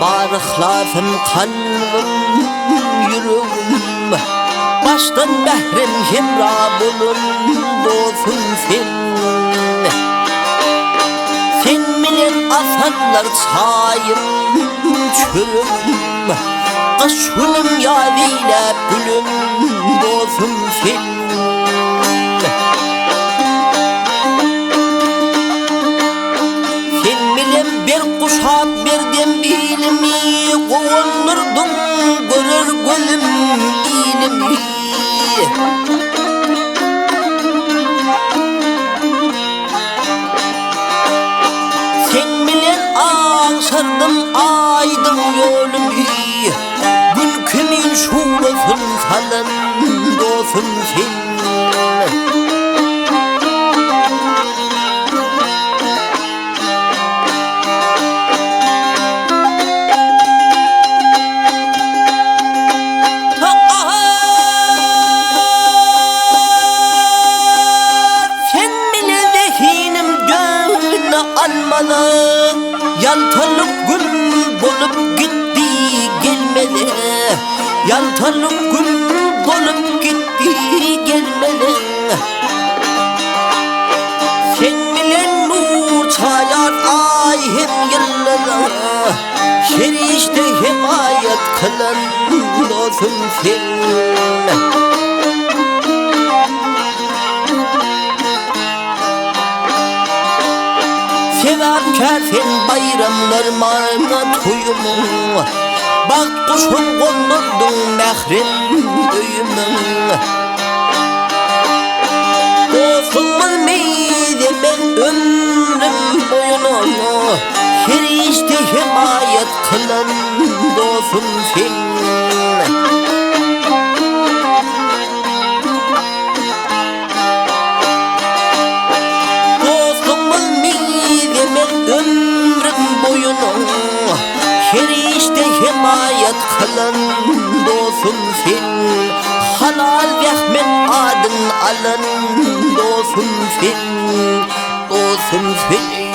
barıklasın kalbim yüreğim. Baştan behrem hemra bulun dostum sen. Sen bilen asanlar çayım çürüm. Kış günüm yadiyle gülüm dostum sen. Sen bilen bir kuşak birden bilimi kovundurdum görür gözüm ilimi. Sen bilen ağşardım aydım yolum gün kimin şulasın salın dostum sen. Almalı yaltalık gün bolup gitti gelmeli. Yaltalık gün bolup gitti gelmeli. Sen bilen nur çayar ay hem yıllara. Şerişte himayet kılan dostum sen. Sevapkar sen bayramlarıma tuyumu. Bak kuşun kondurdun mehrem öyümün. Dostumuz meyde ben ömrüm boyunu. Her işte himayet kılan dostum sen. Ömrüm boyunu her işte himayet kılan dostum sen. Halal Ahmet adın alın dostum sen. Dostum sen.